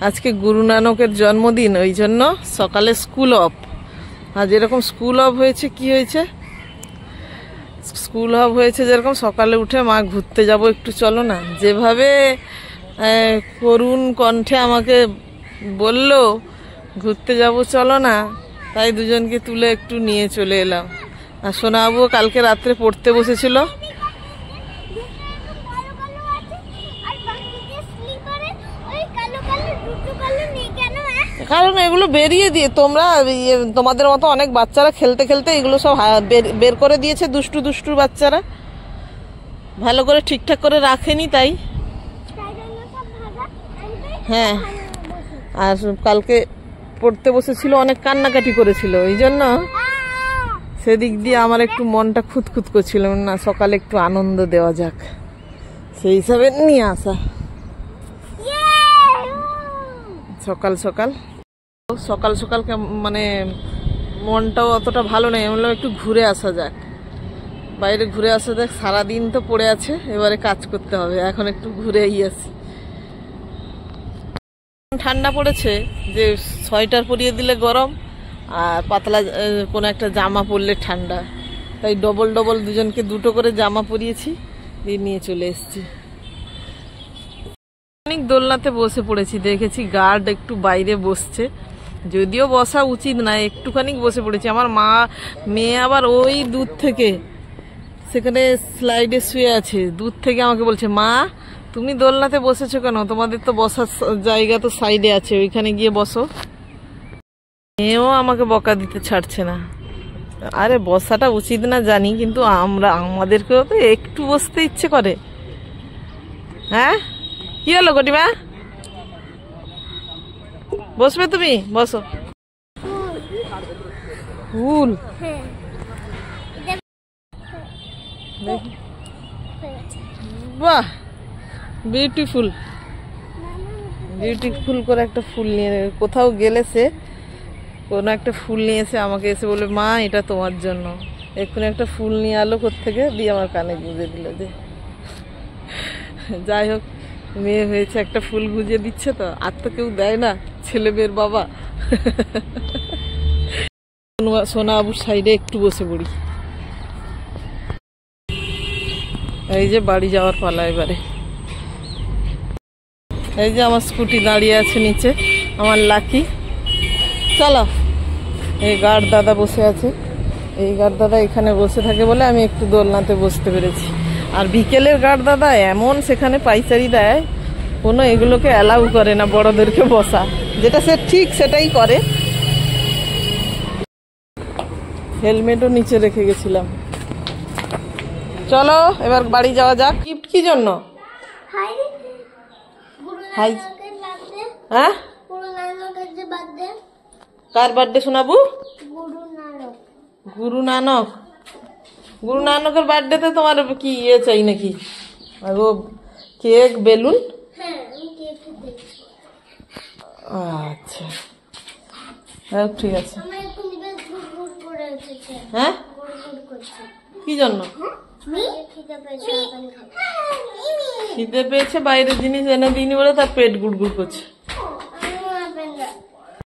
আজকে গুরু নানকের জন্মদিন, ওই জন্য সকালে স্কুল অফ। আর যেরকম স্কুল অফ হয়েছে, কি হয়েছে, স্কুল অফ হয়েছে যেরকম সকালে উঠে মা ঘুরতে যাব একটু চলো না, যেভাবে করুণ কণ্ঠে আমাকে বলল ঘুরতে যাব চলো না, তাই দুজনকে তুলে একটু নিয়ে চলে এলাম। আর সোনা বাবুও কালকে রাত্রে পড়তে বসেছিল। কারণ এগুলো বেরিয়ে দিয়ে তোমরা তোমাদের মতো অনেক বাচ্চারা খেলতে খেলতে এগুলো সব বের করে দিয়েছে, দুষ্টু দুষ্টু বাচ্চারা ভালো করে ঠিকঠাক করে রাখেনি, তাই হ্যাঁ। আর কালকে পড়তে বসেছিল, অনেক কান্নাকাটি করেছিল, এই জন্য সেদিক দিয়ে আমার একটু মনটা খুঁতখুত করছিল না, সকালে একটু আনন্দ দেওয়া যাক সেই হিসাবে নিয়ে আসা। সকাল সকাল সকাল সকাল মানে মনটাও অতটা ভালো নেই, বললাম একটু ঘুরে আসা যাক, বাইরে ঘুরে আসা যাক। সারাদিন তো পড়ে আছে, এবারে কাজ করতে হবে, এখন একটু ঘুরেই আসি। ঠান্ডা পড়েছে যে সোয়েটার পরিয়ে দিলে গরম, আর পাতলা কোনো একটা জামা পরলে ঠান্ডা, তাই ডবল ডবল দুজনকে দুটো করে জামা পরিয়েছি, দিয়ে নিয়ে চলে এসেছি। অনেক দোলনাতে বসে পড়েছি, দেখেছি গার্ড একটু বাইরে বসছে, যদিও বসা উচিত না, একটুখানি বসে পড়েছি। আমার মেয়ে আবার ওই দূর থেকে, সেখানে স্লাইডে শুয়ে আছে, দূর থেকে আমাকে বলছে, মা তুমি দোলনাতে বসেছো কেন, তোমাদের তো বসার জায়গা তো সাইডে আছে, ওইখানে গিয়ে বসো। মেয়েও আমাকে বকা দিতে ছাড়ছে না। আরে বসাটা উচিত না জানি, কিন্তু আমাদেরকেও তো একটু বসতে ইচ্ছে করে। হ্যাঁ কি হলো গটিমা, বসবে তুমি, বসো। ফুল বাহ, বিউটিফুল বিউটিফুল করে একটা ফুল নিয়ে, কোথাও গেলে সে কোনো একটা ফুল নিয়ে এসে আমাকে এসে বলে, মা এটা তোমার জন্য। এক্ষুনি একটা ফুল নিয়ে আলো কোত্থেকে, দিয়ে আমার কানে গুঁজে দিল। যে যাই হোক, মেয়ে হয়েছে, একটা ফুল গুঁজে দিচ্ছে, তো আর তো কেউ দেয় না, ছেলে মেয়ের বাবা। সোনা বাবুর সাইডে একটু বসে পড়ি। এই যে বাড়ি যাওয়ার পালা এবারে। এই যে আমার স্কুটি দাঁড়িয়ে আছে নিচে, আমার লাকি। চলো, এই গার্ড দাদা বসে আছে, এই গার্ড দাদা এখানে বসে থাকে বলে আমি একটু দোলনাতে বসতে পেরেছি। আর বিকেলের গার্ড দাদা এমন সেখানে পাইচারি দেয়, কোনো এগুলোকে অ্যালাউ করে না বড়দেরকে বসা, যেটা সে ঠিক সেটাই করে। হেলমেটও নিচে রেখে গেছিলাম। চলো এবার বাড়ি যাওয়া যাক। গিফট কি জন্য? হাই, হ্যাঁ কার বার্থডে শোনাবু? গুরু নানক। গুরু নানকের বার্থডেতে তোমার কি ইয়ে চাই নাকি? Cake, balloon? আচ্ছা হ্যাঁ ঠিক আছে। হ্যাঁ কি জন্য? খিদে পেয়েছে, বাইরের জিনিস এনে দিইনি বলে তার পেট গুড়গুড় করছে।